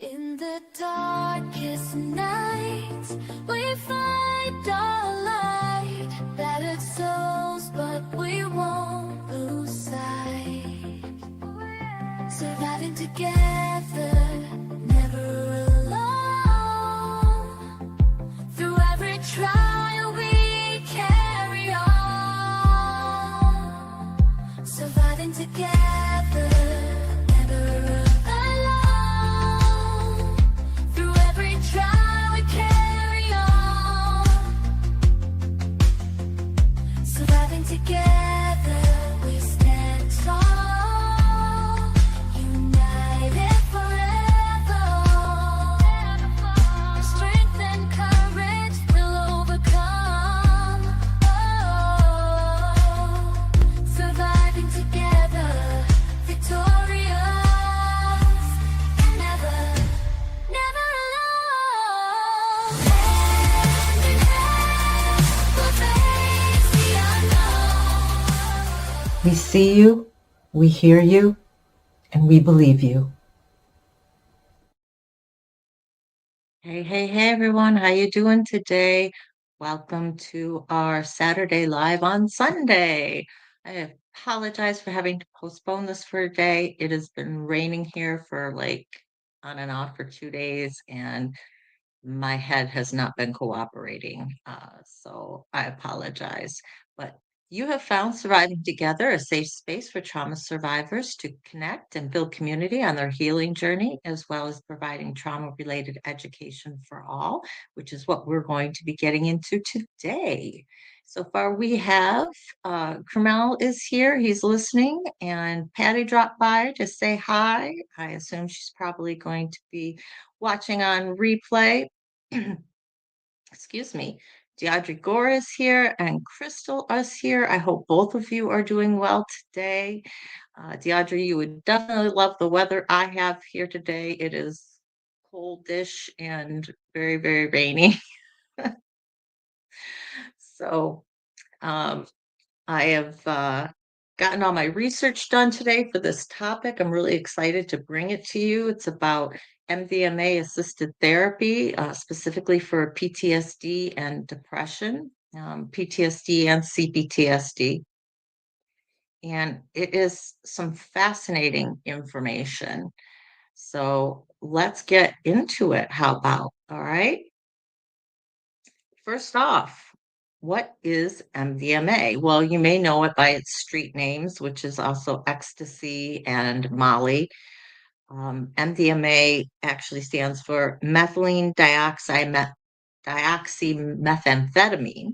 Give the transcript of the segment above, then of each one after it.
In the darkest nights, we find our light. Battered souls, but we won't lose sight. Surviving together, never alone. Through every trial, we carry on. Surviving together, never alone. Through every trial, we carry on. Surviving together, we stand tall. United forever. Strength and courage will overcome. Oh, surviving together, victorious, and never, never alone. Hand in hand, we'll face the unknown. We see you, we hear you, and we believe you. Hey, everyone. How you doing today? Welcome to our Saturday Live on Sunday. I apologize for having to postpone this for a day. It has been raining here for on and off for 2 days, and my head has not been cooperating. So I apologize. But you have found Surviving Together, a safe space for trauma survivors to connect and build community on their healing journey, as well as providing trauma related education for all, which is what we're going to be getting into today. So far, we have Kermel is here, he's listening, and Patty dropped by to say hi. I assume she's probably going to be watching on replay. Excuse me. Deidre Gore is here and Crystal is here. I hope both of you are doing well today. Deidre, you would definitely love the weather I have here today. It is coldish and very, very rainy. So I have gotten all my research done today for this topic. I'm really excited to bring it to you. It's about MDMA assisted therapy, specifically for PTSD and depression, PTSD and CPTSD. And it is some fascinating information. So let's get into it. How about? All right. First off, what is MDMA? Well, you may know it by its street names, which is also ecstasy and Molly. MDMA actually stands for methylene dioxymethamphetamine.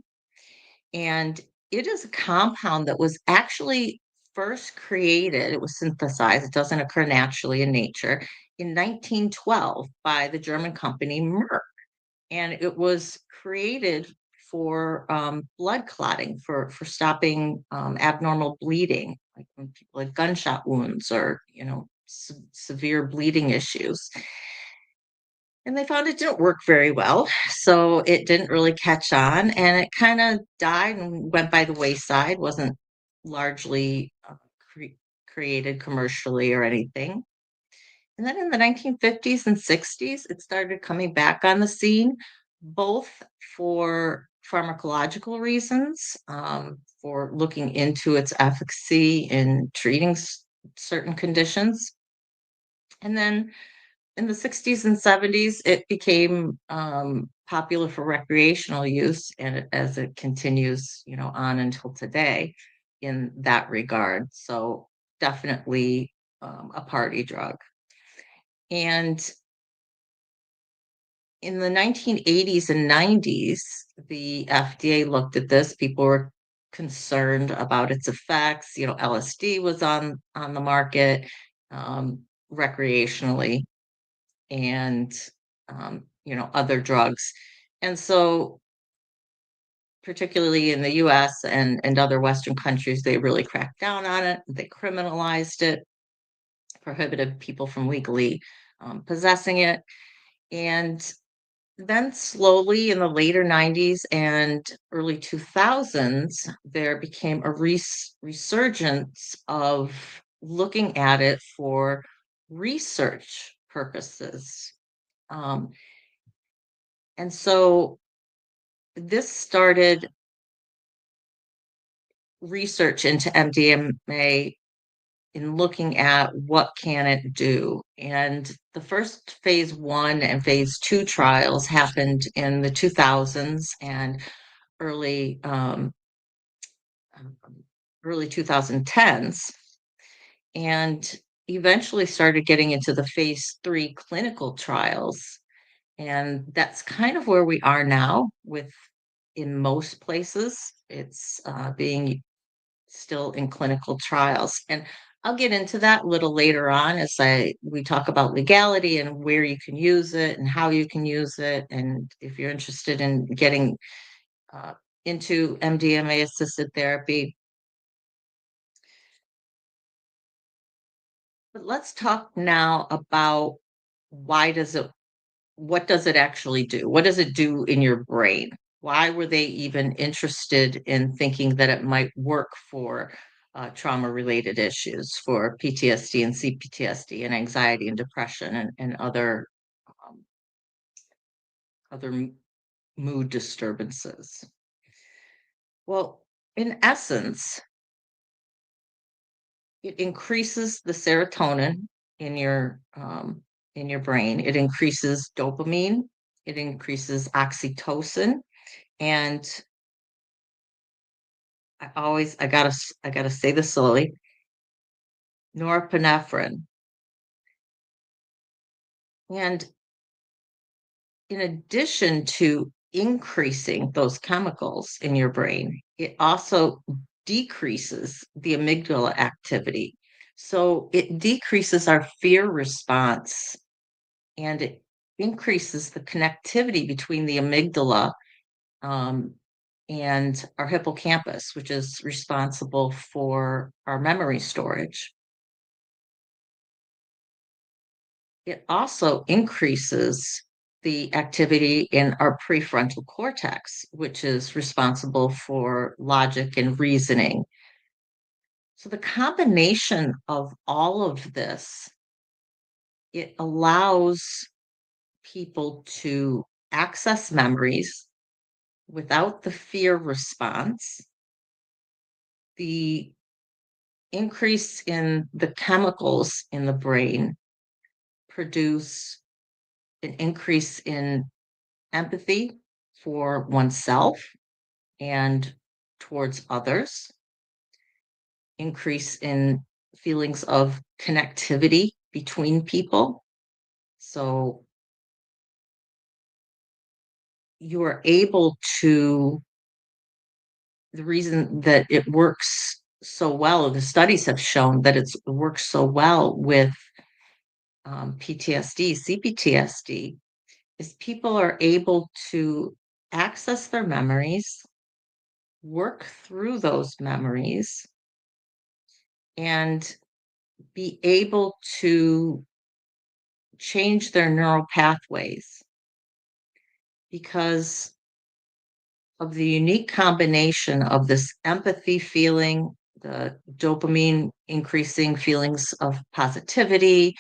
And it is a compound that was actually first created, it was synthesized, it doesn't occur naturally in nature, in 1912 by the German company Merck. And it was created for blood clotting, for stopping abnormal bleeding, like when people had gunshot wounds or severe bleeding issues. And they found it didn't work very well, so it didn't really catch on, and it kind of died and went by the wayside. Wasn't largely created commercially or anything. And then in the 1950s and 60s, it started coming back on the scene, both for pharmacological reasons, for looking into its efficacy in treating certain conditions. And then in the 60s and 70s, it became popular for recreational use, and as it continues, on until today in that regard. So definitely a party drug. And in the 1980s and 90s, the FDA looked at this. People were concerned about its effects. LSD was on the market recreationally, and other drugs. And so, particularly in the US and other Western countries, they really cracked down on it. They criminalized it, prohibited people from legally possessing it. And then slowly in the later 90s and early 2000s, there became a resurgence of looking at it for research purposes. Um, and so this started research into MDMA in looking at what can it do. And the first phase 1 and phase 2 trials happened in the 2000s and early um, early 2010s, and eventually started getting into the phase 3 clinical trials. And that's kind of where we are now with in most places. It's being still in clinical trials. And I'll get into that a little later on as we talk about legality and where you can use it and how you can use it. And if you're interested in getting uh, into MDMA assisted therapy. But let's talk now about why does it what does it actually do? What does it do in your brain? Why were they even interested in thinking that it might work for trauma related issues, for PTSD and CPTSD and anxiety and depression and um, other mood disturbances? Well, in essence, it increases the serotonin in in your brain. It increases dopamine. It increases oxytocin, and I gotta say this slowly. Norepinephrine, and in addition to increasing those chemicals in your brain, it also decreases the amygdala activity. So it decreases our fear response and it increases the connectivity between the amygdala um, and our hippocampus, which is responsible for our memory storage. It also increases the activity in our prefrontal cortex, which is responsible for logic and reasoning. So the combination of all of this, it allows people to access memories without the fear response. The increase in the chemicals in the brain produce an increase in empathy for oneself and towards others, increase in feelings of connectivity between people. So you are able to, the reason that it works so well, the studies have shown that it works so well with PTSD, CPTSD, is people are able to access their memories, work through those memories, and be able to change their neural pathways because of the unique combination of this empathy feeling, the dopamine increasing feelings of positivity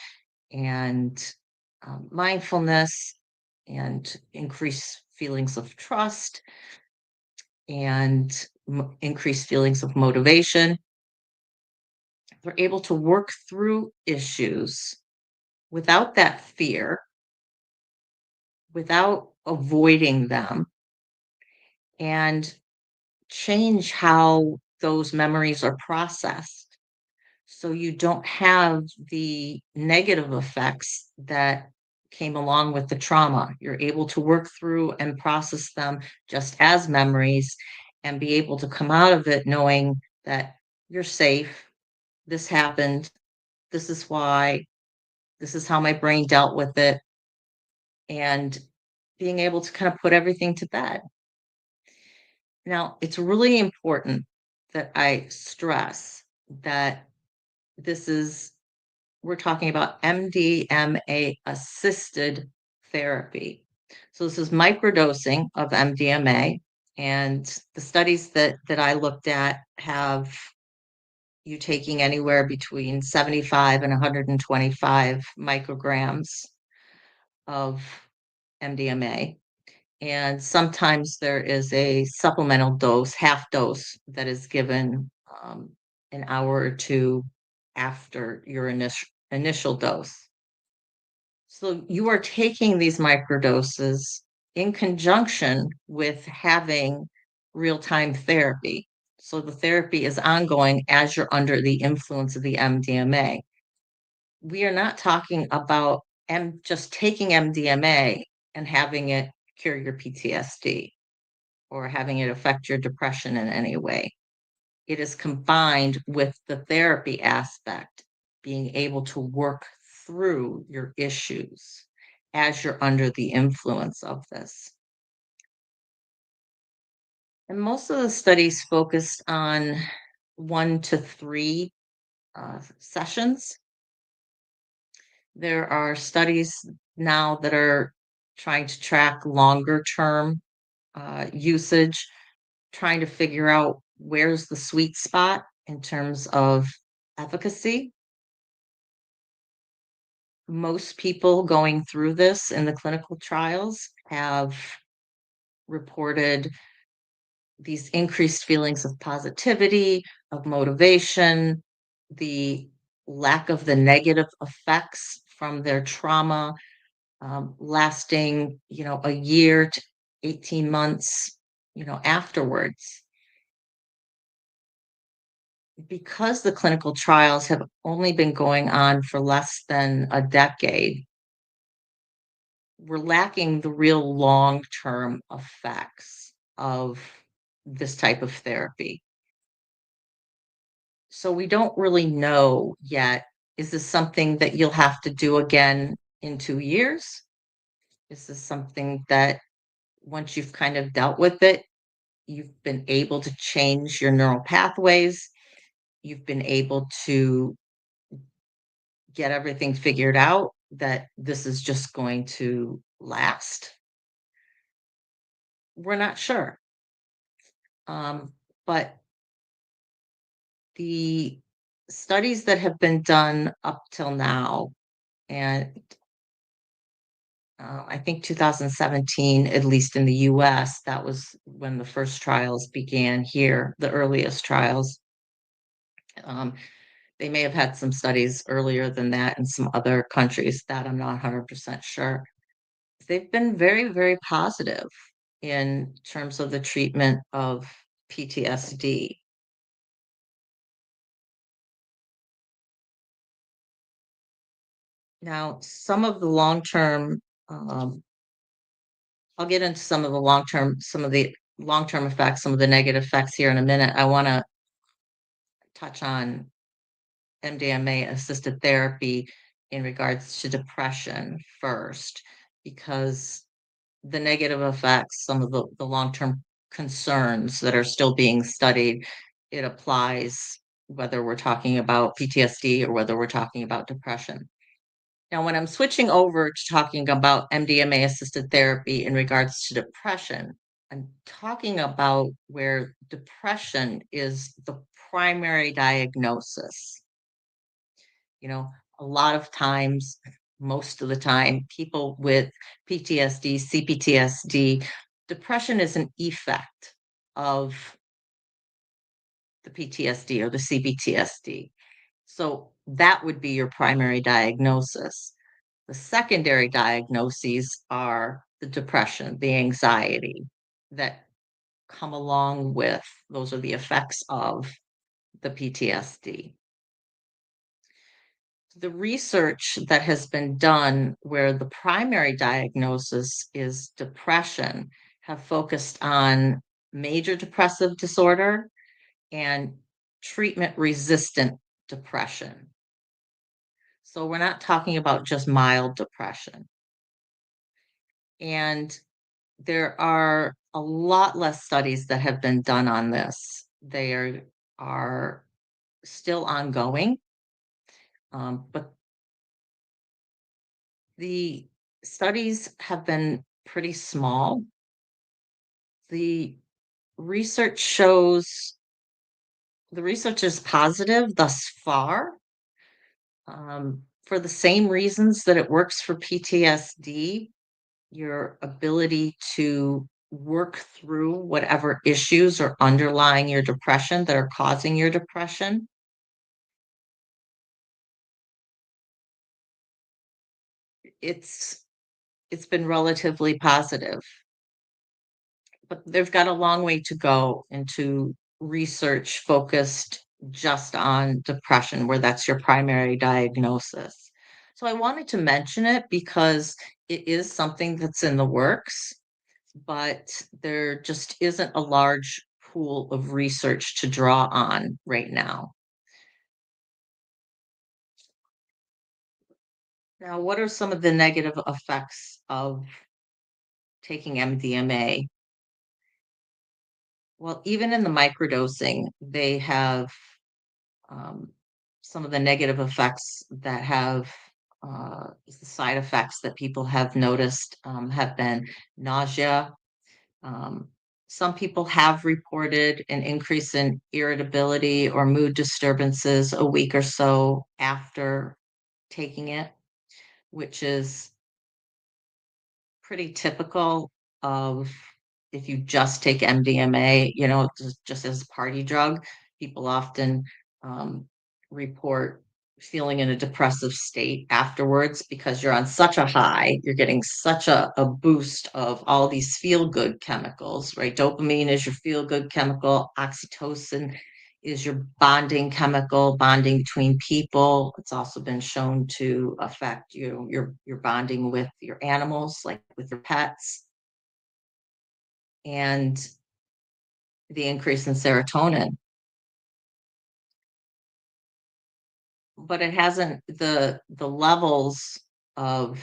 and mindfulness, and increased feelings of trust and increased feelings of motivation. They're able to work through issues without that fear, without avoiding them, and change how those memories are processed. So you don't have the negative effects that came along with the trauma. You're able to work through and process them just as memories and be able to come out of it knowing that you're safe. This happened. This is why. This is how my brain dealt with it. And being able to kind of put everything to bed. Now, it's really important that I stress that this is, we're talking about MDMA assisted therapy. So this is microdosing of MDMA. And the studies that I looked at have you taking anywhere between 75 and 125 micrograms of MDMA. And sometimes there is a supplemental dose, half dose, that is given an hour or two after your initial dose. So you are taking these microdoses in conjunction with having real time therapy. So the therapy is ongoing as you're under the influence of the MDMA. We are not talking about just taking MDMA and having it cure your PTSD or having it affect your depression in any way. It is combined with the therapy aspect, being able to work through your issues as you're under the influence of this. And most of the studies focused on 1 to 3 sessions. There are studies now that are trying to track longer term usage, trying to figure out where's the sweet spot in terms of efficacy. Most people going through this in the clinical trials have reported these increased feelings of positivity, of motivation, the lack of the negative effects from their trauma, lasting, a year to 18 months, afterwards. Because the clinical trials have only been going on for less than a decade, we're lacking the real long-term effects of this type of therapy. So we don't really know yet, is this something that you'll have to do again in 2 years? Is this something that once you've kind of dealt with it, you've been able to change your neural pathways, you've been able to get everything figured out, that this is just going to last? We're not sure. But the studies that have been done up till now, and I think 2017, at least in the US, that was when the first trials began here, the earliest trials. Um, they may have had some studies earlier than that in some other countries, that I'm not 100% sure. They've been very, very positive in terms of the treatment of PTSD. Now, some of the long-term, I'll get into some of the long-term effects, some of the negative effects here in a minute. I want to touch on MDMA assisted therapy in regards to depression first, because the negative effects, some of the long-term concerns that are still being studied, it applies whether we're talking about PTSD or whether we're talking about depression. Now, when I'm switching over to talking about MDMA assisted therapy in regards to depression, I'm talking about where depression is the primary diagnosis. A lot of times, most of the time, people with PTSD, CPTSD, depression is an effect of the PTSD or the CPTSD. So that would be your primary diagnosis. The secondary diagnoses are the depression, the anxiety that come along with, those are the effects of the PTSD. The research that has been done where the primary diagnosis is depression have focused on major depressive disorder and treatment resistant depression. So we're not talking about just mild depression. And there are a lot less studies that have been done on this. Are still ongoing, but the studies have been pretty small. The research shows the research is positive thus far. for the same reasons that it works for PTSD, your ability to work through whatever issues are underlying your depression that are causing your depression, it's it's been relatively positive. But they've got a long way to go into research focused just on depression, where that's your primary diagnosis. So I wanted to mention it because it is something that's in the works, but there just isn't a large pool of research to draw on right now. Now, what are some of the negative effects of taking MDMA? Well, even in the microdosing, they have um, some of the negative effects that have the side effects that people have noticed have been nausea. Um, some people have reported an increase in irritability or mood disturbances a week or so after taking it, which is pretty typical of if you just take MDMA, just as a party drug, people often report feeling in a depressive state afterwards because you're on such a high, you're getting such a boost of all these feel good chemicals, right? Dopamine is your feel good chemical, oxytocin is your bonding chemical, bonding between people. It's also been shown to affect your bonding with your animals, like with your pets, and the increase in serotonin. But it hasn't the levels of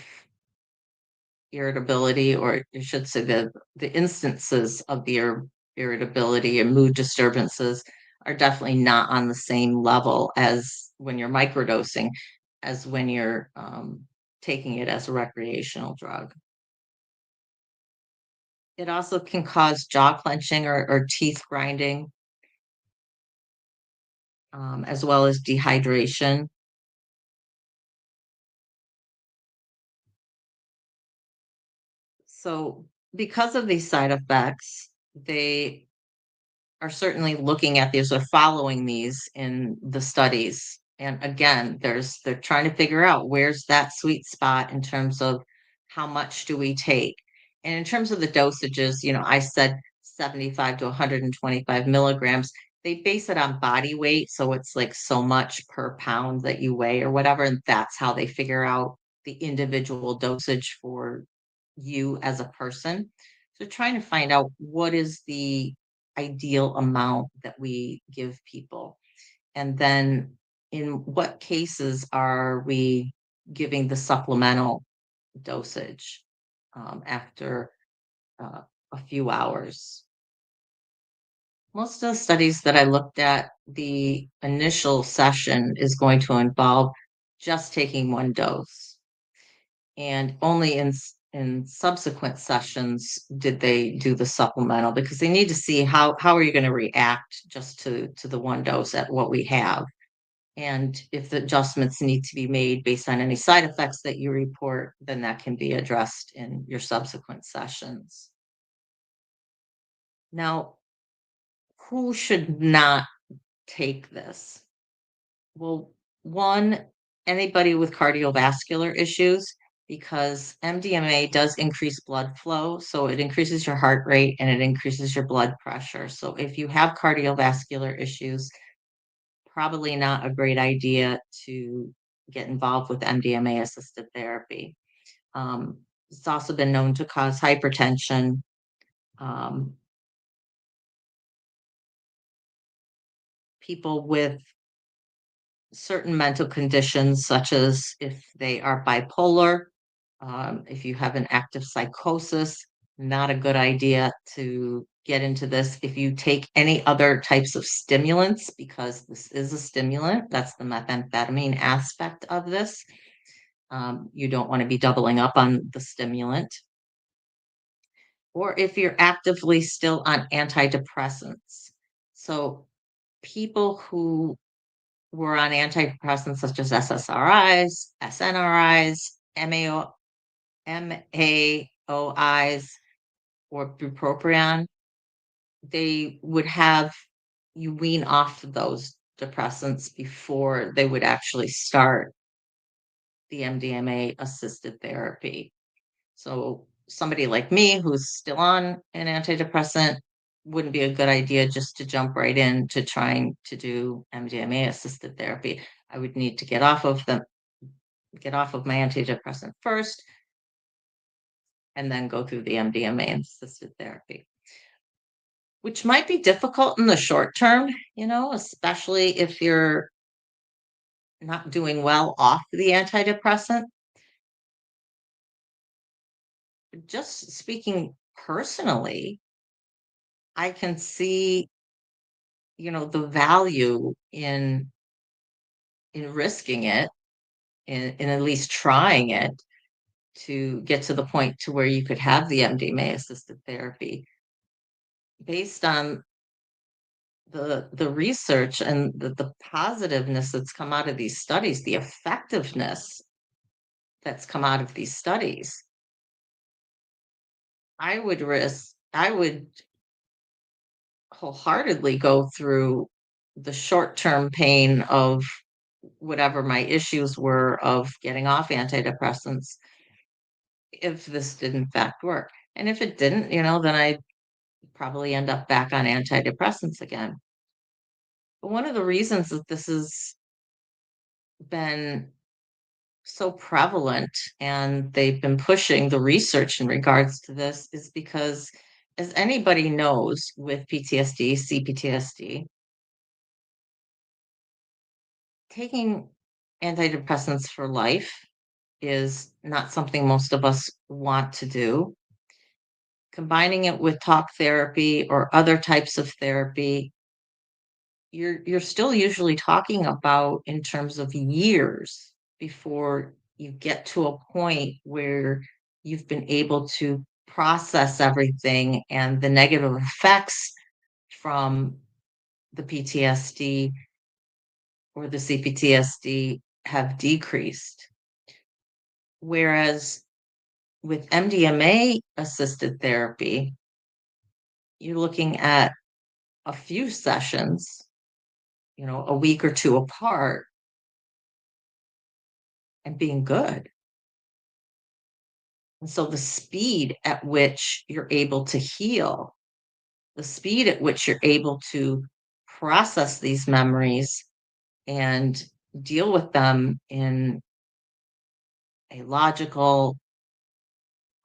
irritability, or I should say the instances of the irritability and mood disturbances are definitely not on the same level as when you're microdosing, as when you're taking it as a recreational drug. It also can cause jaw clenching or teeth grinding, as well as dehydration. So, because of these side effects, they are certainly looking at these or following these in the studies. And again, they're trying to figure out where's that sweet spot in terms of how much do we take. And in terms of the dosages, I said 75 to 125 milligrams. They base it on body weight. So it's like so much per pound that you weigh or whatever. And that's how they figure out the individual dosage for you as a person. So trying to find out what is the ideal amount that we give people. And then in what cases are we giving the supplemental dosage after uh, a few hours? Most of the studies that I looked at, the initial session is going to involve just taking one dose. And only in subsequent sessions did they do the supplemental, because they need to see how are you going to react just to the one dose at what we have, and if the adjustments need to be made based on any side effects that you report, then that can be addressed in your subsequent sessions. Now, who should not take this? Well, one, anybody with cardiovascular issues, because MDMA does increase blood flow. So it increases your heart rate and it increases your blood pressure. So if you have cardiovascular issues, probably not a great idea to get involved with MDMA assisted therapy. It's also been known to cause hypertension. Um, People with certain mental conditions, such as if they are bipolar, if you have an active psychosis, not a good idea to get into this. If you take any other types of stimulants, because this is a stimulant, that's the methamphetamine aspect of this. You don't want to be doubling up on the stimulant. Or if you're actively still on antidepressants. So people who were on antidepressants such as SSRIs, SNRIs, MAOIs, or bupropion, they would have you wean off those depressants before they would actually start the MDMA assisted therapy. So somebody like me who's still on an antidepressant wouldn't be a good idea just to jump right into trying to do MDMA assisted therapy. I would need to get off of my antidepressant first, and then go through the MDMA assisted therapy, which might be difficult in the short term, especially if you're not doing well off the antidepressant. Just speaking personally, I can see, the value in risking it, in at least trying it to get to the point to where you could have the MDMA assisted therapy based on the research and the positiveness that's come out of these studies, the effectiveness that's come out of these studies. I would wholeheartedly go through the short-term pain of whatever my issues were of getting off antidepressants if this did in fact work. And if it didn't, then I'd probably end up back on antidepressants again. But one of the reasons that this has been so prevalent and they've been pushing the research in regards to this is because, as anybody knows with PTSD, CPTSD, taking antidepressants for life is not something most of us want to do. Combining it with talk therapy or other types of therapy, you're still usually talking about in terms of years before you get to a point where you've been able to process everything and the negative effects from the PTSD or the CPTSD have decreased. Whereas with MDMA assisted therapy, you're looking at a few sessions, a week or two apart, and being good. And so the speed at which you're able to heal, the speed at which you're able to process these memories and deal with them in a logical,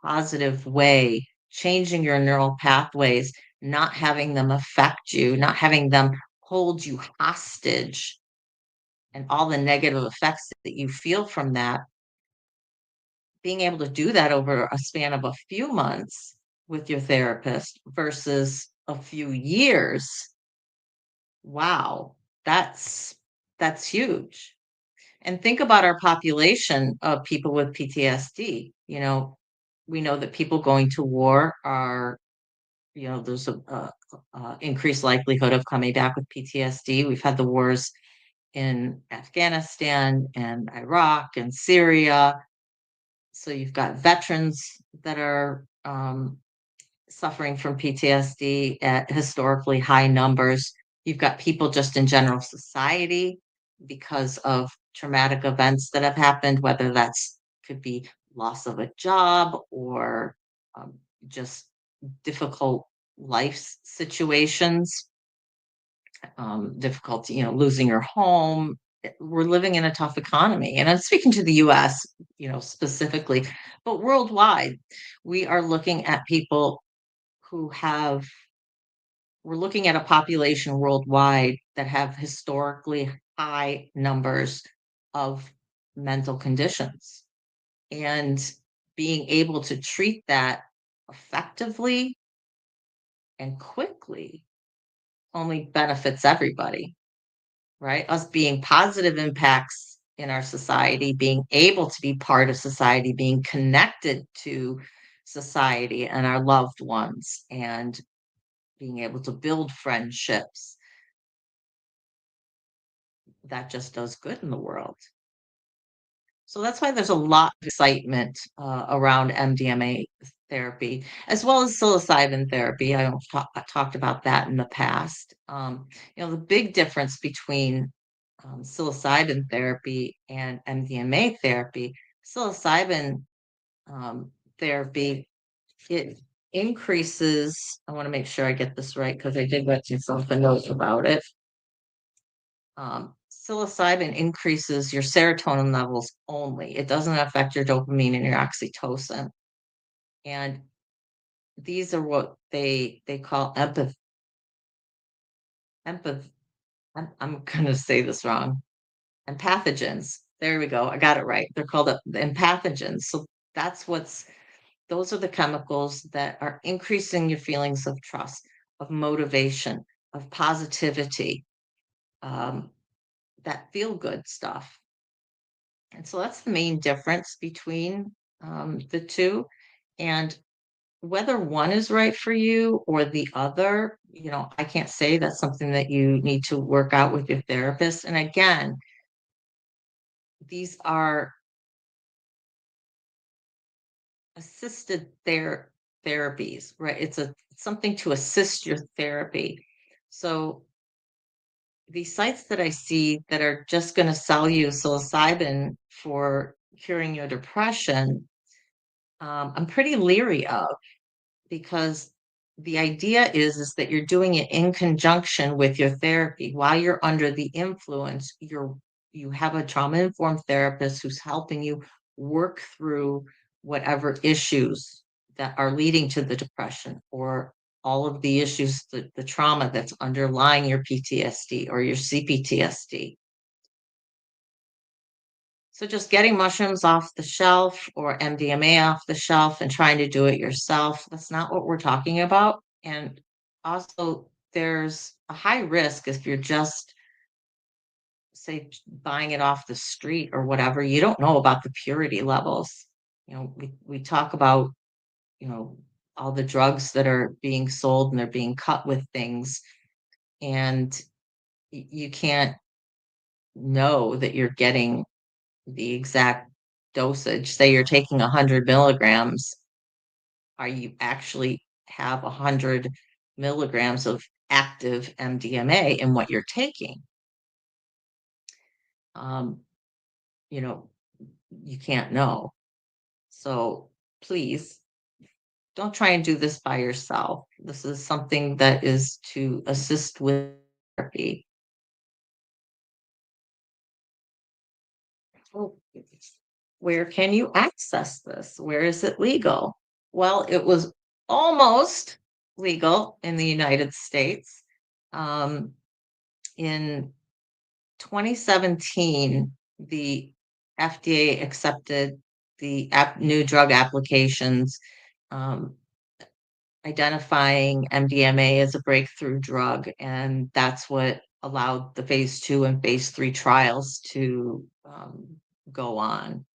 positive way, changing your neural pathways, not having them affect you, not having them hold you hostage, and all the negative effects that you feel from that, being able to do that over a span of a few months with your therapist versus a few years, wow, that's that's huge. And think about our population of people with PTSD. We know that people going to war are, there's a increased likelihood of coming back with PTSD. We've had the wars in Afghanistan and Iraq and Syria. So you've got veterans that are suffering from PTSD at historically high numbers. You've got people just in general society because of traumatic events that have happened, whether that's could be loss of a job or um, just difficult life situations, difficult, losing your home. We're living in a tough economy. And I'm speaking to the US, specifically, but worldwide, we are looking at people who have we're looking at a population worldwide that have historically high numbers of mental conditions. And being able to treat that effectively and quickly only benefits everybody, right? Us being positive impacts in our society, being able to be part of society, being connected to society and our loved ones, and being able to build friendships. that just does good in the world. So that's why there's a lot of excitement around MDMA therapy, as well as psilocybin therapy. I talked about that in the past. The big difference between psilocybin therapy and MDMA therapy, psilocybin um, therapy, it increases. I want to make sure I get this right because I did write myself a note about it. Psilocybin increases your serotonin levels only. It doesn't affect your dopamine and your oxytocin. And these are what they call empath. I'm going to say this wrong. Empathogens. There we go. I got it right. They're called empathogens. So that's what's those are the chemicals that are increasing your feelings of trust, of motivation, of positivity, um, that feel good stuff. And so that's the main difference between the two. And whether one is right for you or the other, I can't say that's something that you need to work out with your therapist. And again, these are assisted therapies, right? It's something to assist your therapy. So these sites that I see that are just going to sell you psilocybin for curing your depression, I'm pretty leery of, because the idea is that you're doing it in conjunction with your therapy. While you're under the influence, you have a trauma informed therapist who's helping you work through whatever issues that are leading to the depression, or all of the issues, the trauma that's underlying your PTSD or your CPTSD. So just getting mushrooms off the shelf or MDMA off the shelf and trying to do it yourself, that's not what we're talking about. And also, there's a high risk if you're just, say, buying it off the street or whatever. You don't know about the purity levels. We talk about, you know, all the drugs that are being sold and they're being cut with things, and you can't know that you're getting the exact dosage. Say you're taking 100 milligrams, are you actually have 100 milligrams of active MDMA in what you're taking? Um, you know, you can't know. So please don't try and do this by yourself. This is something that is to assist with therapy. Well, where can you access this? Where is it legal? Well, it was almost legal in the United States. Um, in 2017, the FDA accepted the new drug applications, um, identifying MDMA as a breakthrough drug, and that's what allowed the phase 2 and phase 3 trials to go on.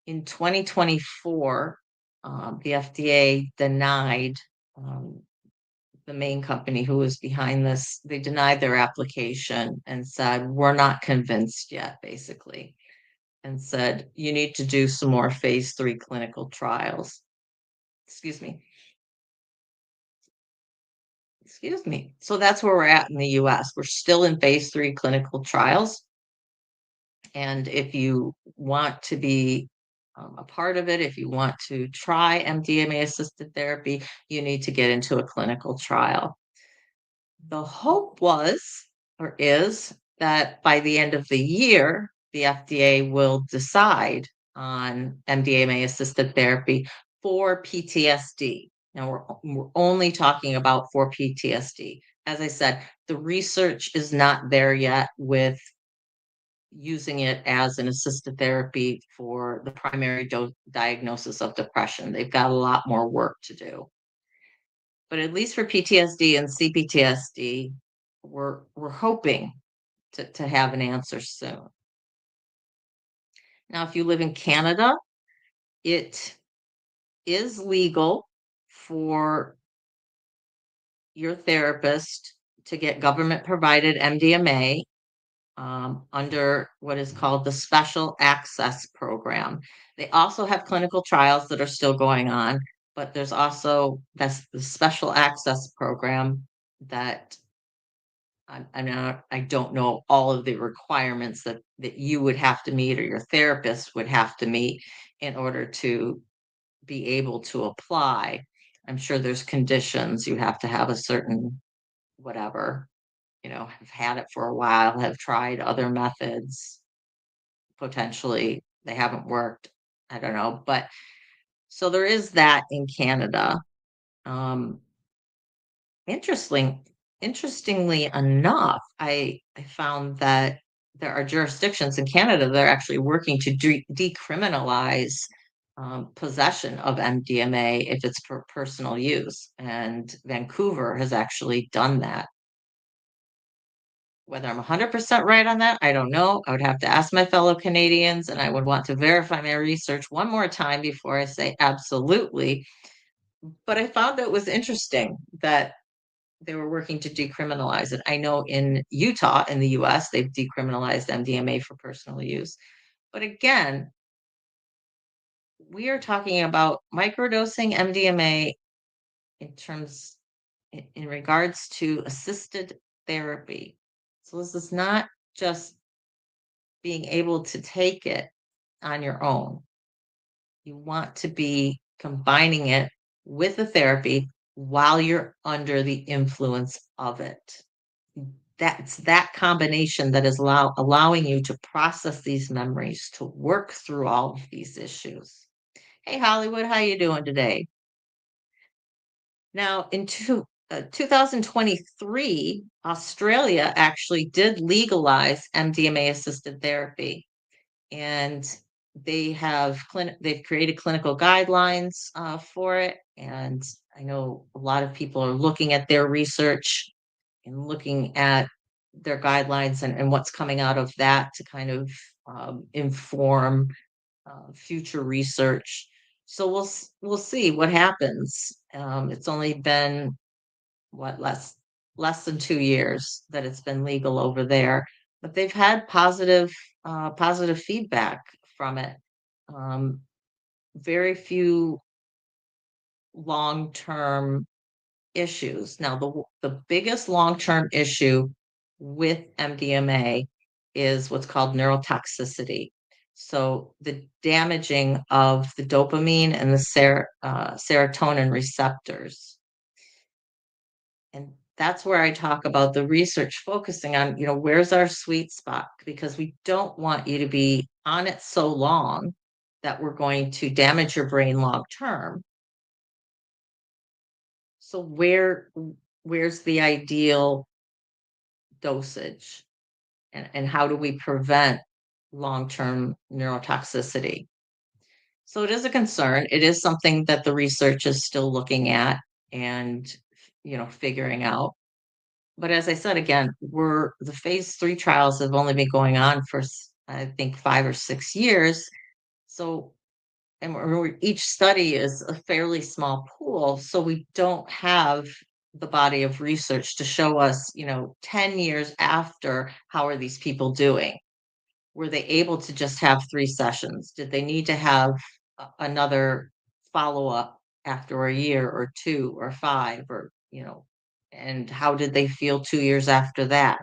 In 2024, the FDA denied, um, the main company who was behind this, they denied their application and said, "We're not convinced yet," basically, and said, "You need to do some more phase 3 clinical trials." Excuse me. Excuse me. So that's where we're at in the US. We're still in phase 3 clinical trials. And if you want to be a part of it, if you want to try MDMA assisted therapy, you need to get into a clinical trial. The hope was, or is, that by the end of the year, the FDA will decide on MDMA assisted therapy for PTSD. Now, we're only talking about for PTSD. As I said, the research is not there yet with using it as an assisted therapy for the primary diagnosis of depression. They've got a lot more work to do. But at least for PTSD and CPTSD, we're hoping to have an answer soon. Now, if you live in Canada, it is legal for your therapist to get government provided MDMA under what is called the Special Access Program. They also have clinical trials that are still going on, but there's also that's the Special Access Program that I don't know all of the requirements that you would have to meet or your therapist would have to meet in order to be able to apply. I'm sure there's conditions. You have to have a certain whatever, have had it for a while, have tried other methods, potentially they haven't worked. I don't know. But so there is that in Canada. Um, interesting, interestingly enough, I found that there are jurisdictions in Canada that are actually working to decriminalize possession of MDMA if it's for personal use, and Vancouver has actually done that. Whether I'm 100% right on that, I don't know. I would have to ask my fellow Canadians, and I would want to verify my research one more time before I say absolutely. But I found that it was interesting that they were working to decriminalize it. I know in Utah, in the US, they've decriminalized MDMA for personal use. But again, we are talking about microdosing MDMA in terms in regards to assisted therapy. So this is not just being able to take it on your own. You want to be combining it with the therapy while you're under the influence of it. That's that combination that is allowing you to process these memories, to work through all of these issues. Hey Hollywood, how you doing today? Now, in 2023, Australia actually did legalize MDMA assisted therapy, and they've created clinical guidelines for it. And I know a lot of people are looking at their research and looking at their guidelines and what's coming out of that to kind of inform future research. So we'll see what happens. It's only been what less than 2 years that it's been legal over there, but they've had positive feedback from it. Um, Very few long term issues. Now, the biggest long-term issue with MDMA is what's called neurotoxicity. So the damaging of the dopamine and the serotonin receptors. And that's where I talk about the research focusing on, where's our sweet spot? Because we don't want you to be on it so long that we're going to damage your brain long term. So where's the ideal dosage, and how do we prevent long-term neurotoxicity? So it is a concern. It is something that the research is still looking at and figuring out. But as I said again, the phase 3 trials have only been going on for I think 5 or 6 years. So and each study is a fairly small pool, so we don't have the body of research to show us, 10 years after, how are these people doing? Were they able to just have 3 sessions? Did they need to have another follow up after a year or two or five, or, and how did they feel 2 years after that?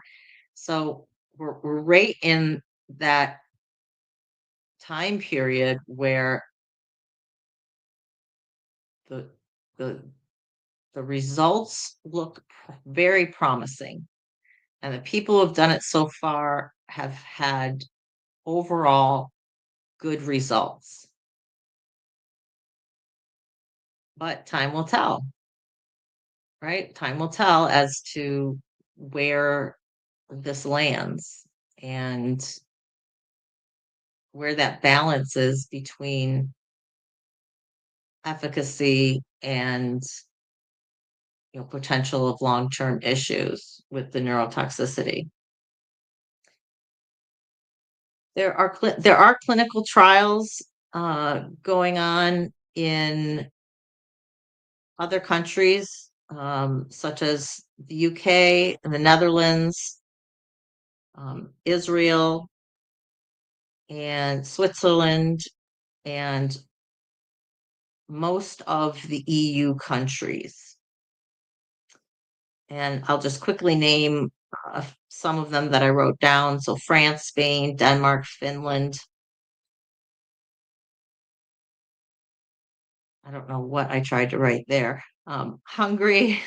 So we're right in that time period where the the the results look very promising, and the people who have done it so far have had overall good results. But time will tell, right? Time will tell as to where this lands and where that balance is between efficacy and potential of long-term issues with the neurotoxicity. There are clinical trials going on in other countries, such as the UK and the Netherlands. Israel and Switzerland and most of the EU countries. And I'll just quickly name some of them that I wrote down. So France, Spain, Denmark, Finland. I don't know what I tried to write there. Hungary,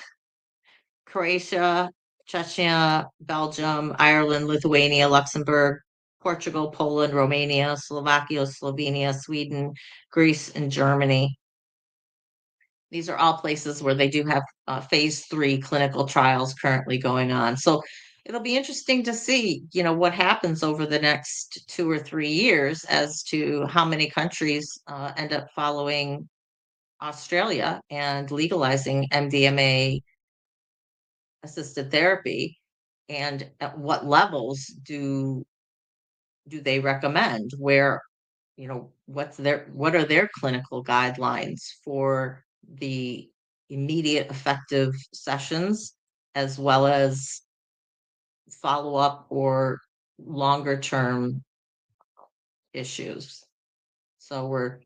Croatia, Chechnya, Belgium, Ireland, Lithuania, Luxembourg, Portugal, Poland, Romania, Slovakia, Slovenia, Sweden, Greece, and Germany. These are all places where they do have phase 3 clinical trials currently going on. So it'll be interesting to see, what happens over the next 2 or 3 years as to how many countries end up following Australia and legalizing MDMA assisted therapy, and at what levels do they recommend, where what are their clinical guidelines for the immediate effective sessions, as well as follow up or longer term issues. So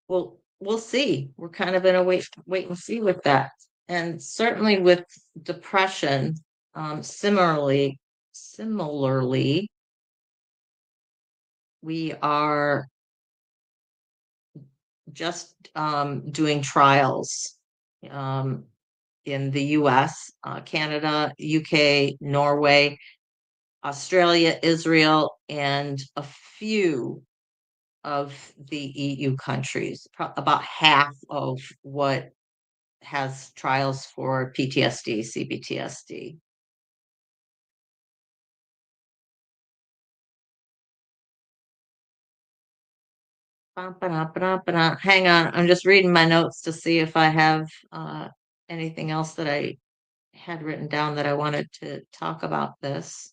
we'll see. We're kind of in a wait and see with that. And certainly with depression, similarly, we are just doing trials um, in the US, Canada, UK, Norway, Australia, Israel, and a few of the EU countries, about half of what has trials for PTSD, CBTSD. Ba-ba-da-ba-da-ba-da. Hang on, I'm just reading my notes to see if I have anything else that I had written down that I wanted to talk about this.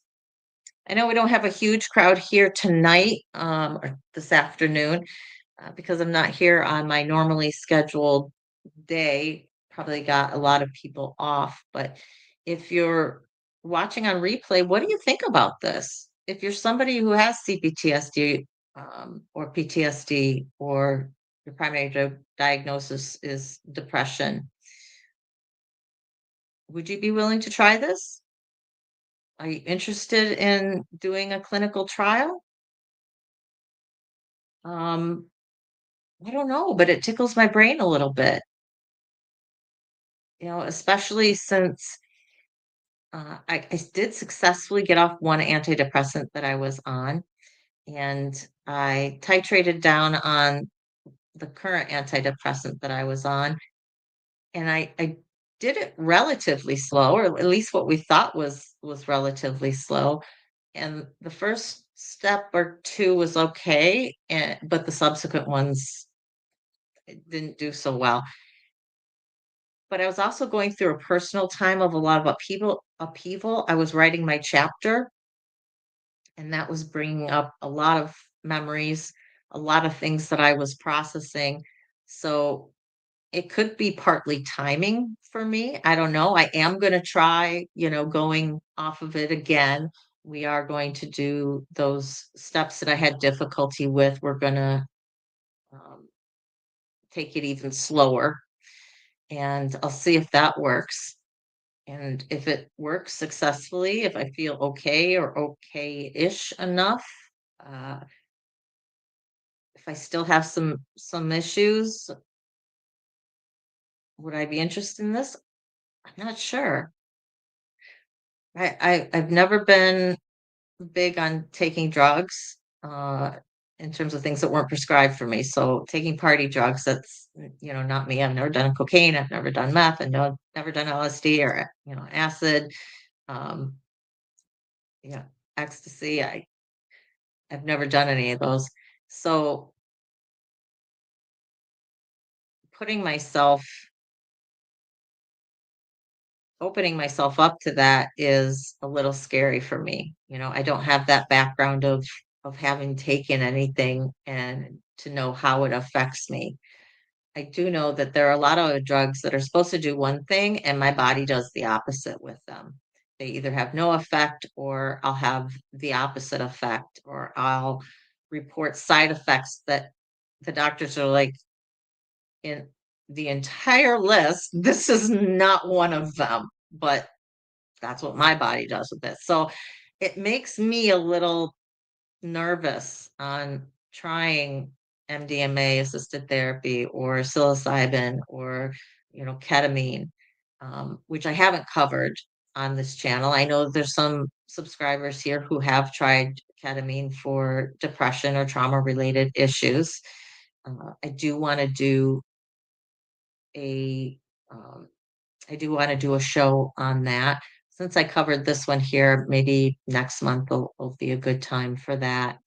I know we don't have a huge crowd here tonight or this afternoon because I'm not here on my normally scheduled day. Probably got a lot of people off, but if you're watching on replay, what do you think about this? If you're somebody who has CPTSD or PTSD, or your primary diagnosis is depression, would you be willing to try this? Are you interested in doing a clinical trial? Um, I don't know, but it tickles my brain a little bit, especially since I did successfully get off one antidepressant that I was on, and I titrated down on the current antidepressant that I was on, and I did it relatively slow, or at least what we thought was relatively slow. And the first step or two was okay, but the subsequent ones didn't do so well. But I was also going through a personal time of a lot of upheaval. I was writing my chapter, and that was bringing up a lot of memories, a lot of things that I was processing. So it could be partly timing for me. I don't know. I am going to try, going off of it again. We are going to do those steps that I had difficulty with. We're going to um, take it even slower, and I'll see if that works. And if it works successfully, if I feel okay or okay-ish enough, uh, if I still have some issues, would I be interested in this? I'm not sure. I've never been big on taking drugs, in terms of things that weren't prescribed for me. So taking party drugs, that's, not me. I've never done cocaine. I've never done meth, and never done LSD or, acid, um, yeah, ecstasy. I've never done any of those. So putting myself, opening myself up to that is a little scary for me. I don't have that background of having taken anything and to know how it affects me. I do know that there are a lot of drugs that are supposed to do one thing and my body does the opposite with them. they either have no effect or I'll have the opposite effect, or I'll report side effects that the doctors are like, in the entire list, this is not one of them, but that's what my body does with it. So it makes me a little nervous on trying MDMA assisted therapy or psilocybin or, ketamine, which I haven't covered on this channel. I know there's some subscribers here who have tried ketamine for depression or trauma related issues. I do want to do a um, I do want to do a show on that. Since I covered this one here, maybe next month will be a good time for that.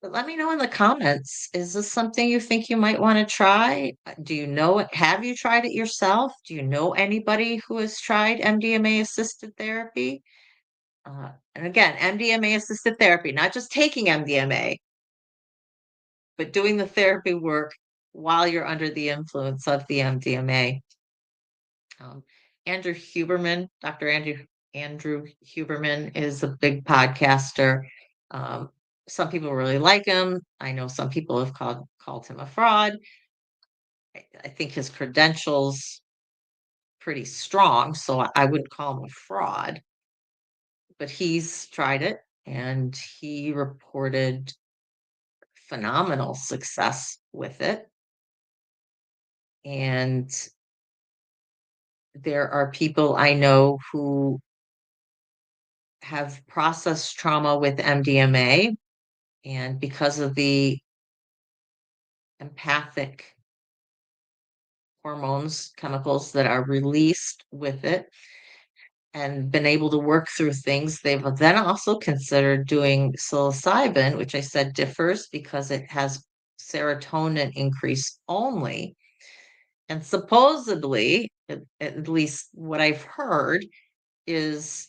But let me know in the comments, is this something you think you might want to try? Do you know it? Have you tried it yourself? Do you know anybody who has tried MDMA assisted therapy? And again, MDMA assisted therapy, not just taking MDMA, but doing the therapy work while you're under the influence of the MDMA. Um, Andrew Huberman, Dr. Andrew Huberman is a big podcaster. Um, some people really like him. I know some people have called him a fraud. I think his credentials pretty strong, so I wouldn't call him a fraud. But he's tried it, and he reported phenomenal success with it. And there are people I know who have processed trauma with MDMA, and because of the empathic hormones, chemicals that are released with it, and been able to work through things, they've then also considered doing psilocybin, which I said differs because it has serotonin increase only. And supposedly, at least what I've heard, is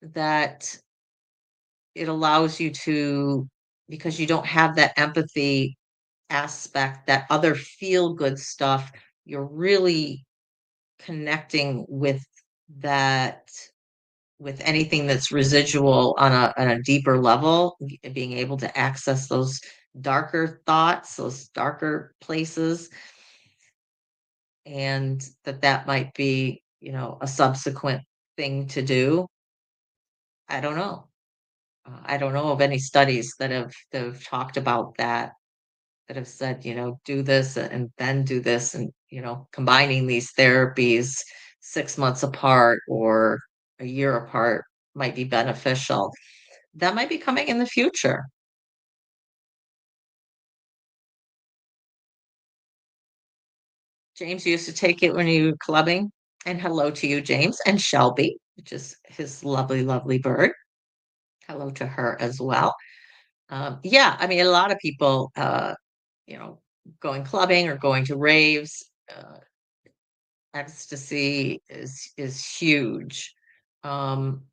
that it allows you to, because you don't have that empathy aspect, that other feel good stuff, you're really connecting with that, with anything that's residual on a deeper level, being able to access those darker thoughts, those darker places, and that might be, a subsequent thing to do. I don't know. I don't know of any studies that have talked about that have said, do this and then do this, and, combining these therapies 6 months apart or a year apart might be beneficial. That might be coming in the future. James used to take it when you were clubbing. And hello to you, James, and Shelby, which is his lovely, lovely bird. Hello to her as well. Yeah, I mean, a lot of people, you know, going clubbing or going to raves. Ecstasy is huge. Um,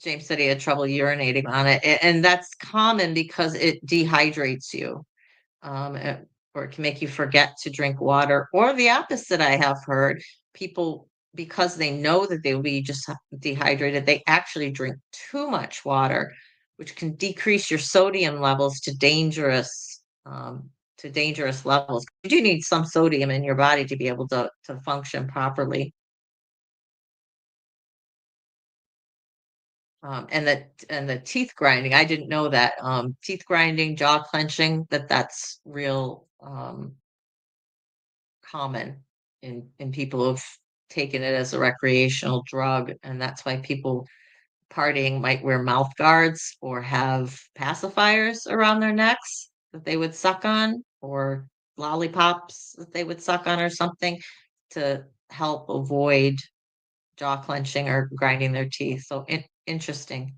James said he had trouble urinating on it, and that's common because it dehydrates you, or it can make you forget to drink water. Or the opposite, I have heard people, because they know that they will be just dehydrated, they actually drink too much water, which can decrease your sodium levels to dangerous levels. You do need some sodium in your body to be able to function properly. And the teeth grinding, I didn't know that. Teeth grinding, jaw clenching, that's real common in people who've taken it as a recreational drug, and that's why people partying might wear mouth guards or have pacifiers around their necks that they would suck on, or lollipops that they would suck on or something, to help avoid jaw clenching or grinding their teeth. So interesting.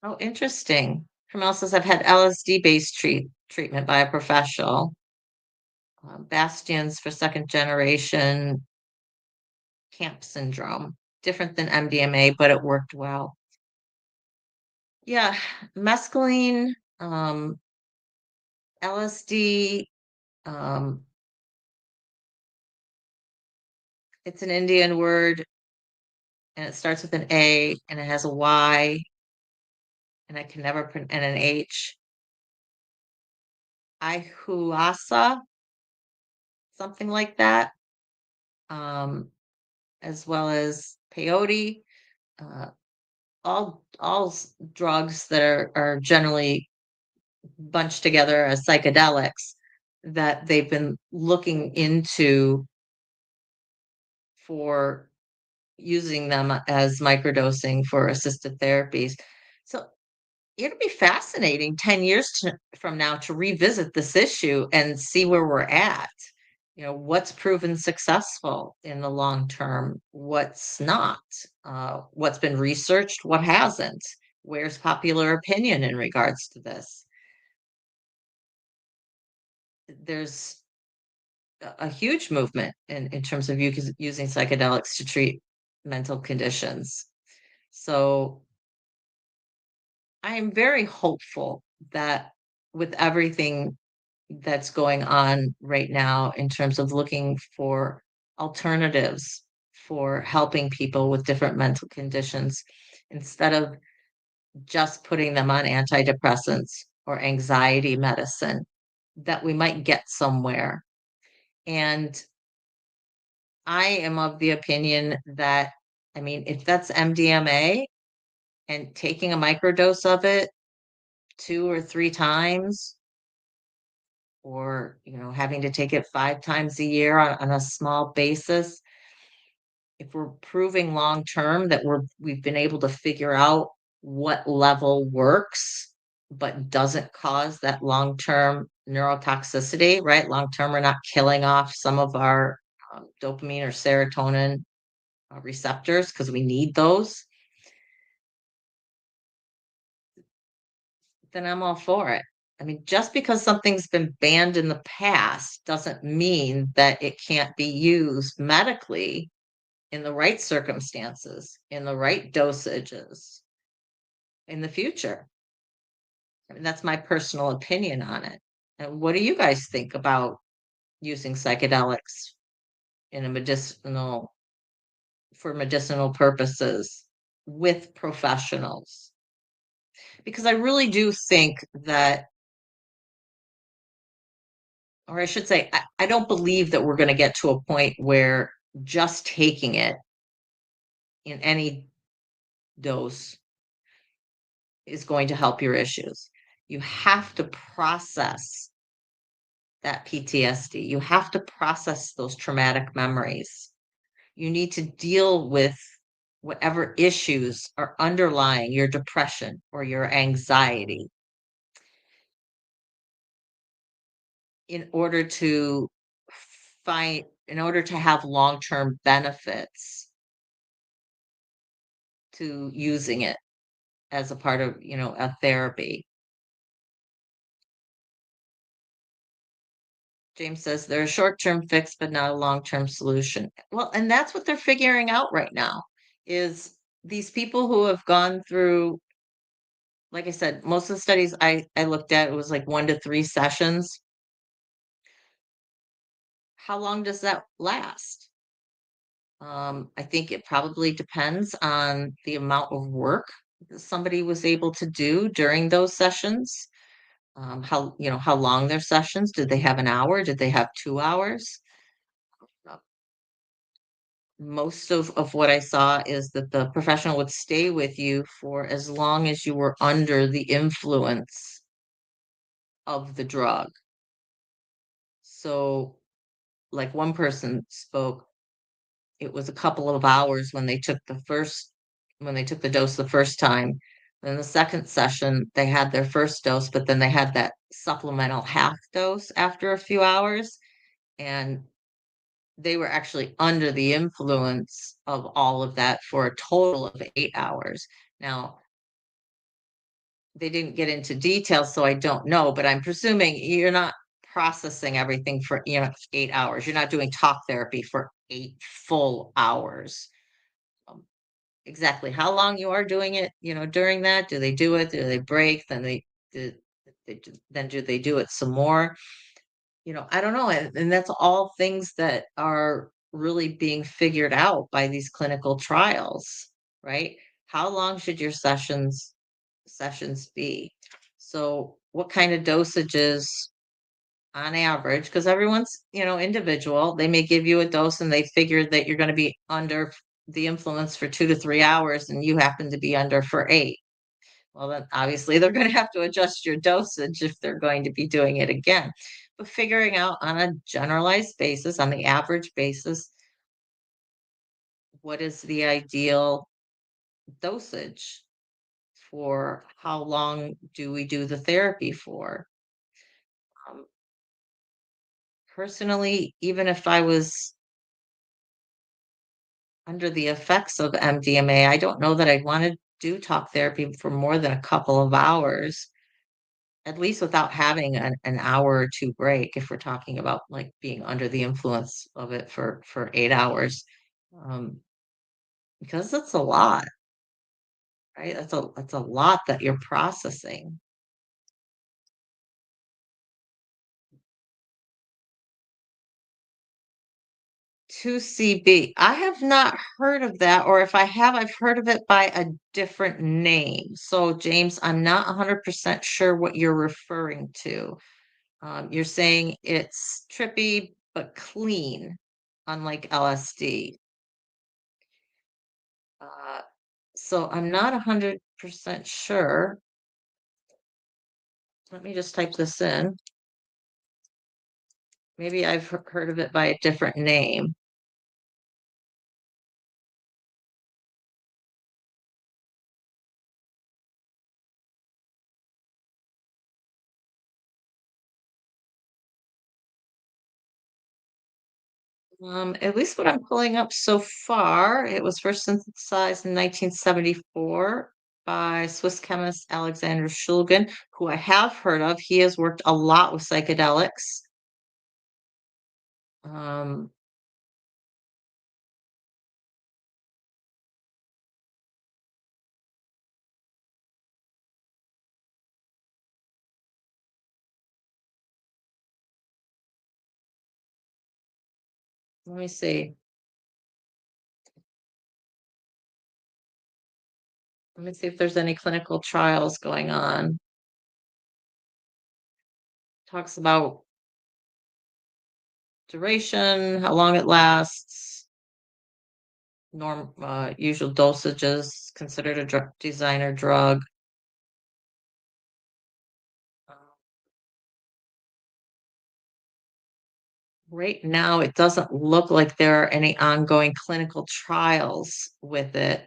Oh, interesting. Carmel says, I've had LSD-based treatment by a professional. Bastions for second generation camp syndrome. Different than MDMA, but it worked well. Yeah, mescaline. Um, LSD, um, it's an Indian word and it starts with an A and it has a Y and I can never and an H. Ayahuasca, something like that. Um, as well as peyote, uh, drugs that are generally bunched together as psychedelics that they've been looking into for using them as microdosing for assisted therapies. So it'll be fascinating 10 years from now to revisit this issue and see where we're at. What's proven successful in the long term, what's not, what's been researched, what hasn't, where's popular opinion in regards to this. There's a huge movement in terms of using psychedelics to treat mental conditions. So I am very hopeful that with everything that's going on right now in terms of looking for alternatives for helping people with different mental conditions, instead of just putting them on antidepressants or anxiety medicine, that we might get somewhere. And I am of the opinion that, I mean, if that's MDMA and taking a microdose of it 2 or 3 times, or having to take it 5 times a year on a small basis, if we're proving long term that we've been able to figure out what level works but doesn't cause that long term neurotoxicity, right? Long term, we're not killing off some of our dopamine or serotonin receptors because we need those, then I'm all for it. I mean, just because something's been banned in the past doesn't mean that it can't be used medically in the right circumstances, in the right dosages in the future. I mean, that's my personal opinion on it. And what do you guys think about using psychedelics in a for medicinal purposes with professionals? Because I really do think that, or I should say, I don't believe that we're going to get to a point where just taking it in any dose is going to help your issues. You have to process that PTSD. You have to process those traumatic memories. You need to deal with whatever issues are underlying your depression or your anxiety in order to in order to have long-term benefits to using it as a part of, a therapy. James says they're a short-term fix, but not a long-term solution. Well, and that's what they're figuring out right now is these people who have gone through, like I said, most of the studies I looked at, it was like 1 to 3 sessions. How long does that last? I think it probably depends on the amount of work that somebody was able to do during those sessions. How long their sessions? Did they have an hour? Did they have 2 hours? Uh, Most of what I saw is that the professional would stay with you for as long as you were under the influence of the drug. So, like one person spoke, it was a couple of hours when they took the dose the first time. Then the second session, they had their first dose, but then they had that supplemental half dose after a few hours, and they were actually under the influence of all of that for a total of 8 hours. Now, they didn't get into details, so I don't know, but I'm presuming you're not processing everything for 8 hours. You're not doing talk therapy for 8 full hours. Um, exactly how long you are doing it, during that, do they do it? Do they break? Then they do. Then do they do it some more? I don't know, and that's all things that are really being figured out by these clinical trials, right? How long should your sessions be? So, what kind of dosages on average? Because everyone's, individual. They may give you a dose and they figure that you're going to be under the influence for 2 to 3 hours, and you happen to be under for 8. Well, then obviously they're going to have to adjust your dosage if they're going to be doing it again. But figuring out on a generalized basis, on the average basis, what is the ideal dosage for how long do we do the therapy for? Um, Personally, even if I was under the effects of MDMA, I don't know that I'd want to do talk therapy for more than a couple of hours. At least without having an hour or 2 break, if we're talking about, like, being under the influence of it for 8 hours, um, because that's a lot, right? That's a lot that you're processing. 2CB, I have not heard of that, or if I have, I've heard of it by a different name. So, James, I'm not 100% sure what you're referring to. You're saying it's trippy but clean, unlike LSD. Uh, so I'm not 100% sure. Let me just type this in. Maybe I've heard of it by a different name. At least what I'm pulling up so far, it was first synthesized in 1974 by Swiss chemist Alexander Shulgin, who I have heard of. He has worked a lot with psychedelics. Um, Let me see. Let me see if there's any clinical trials going on. Talks about duration, how long it lasts, usual dosages, considered a designer drug. Uh, Right now, it doesn't look like there are any ongoing clinical trials with it.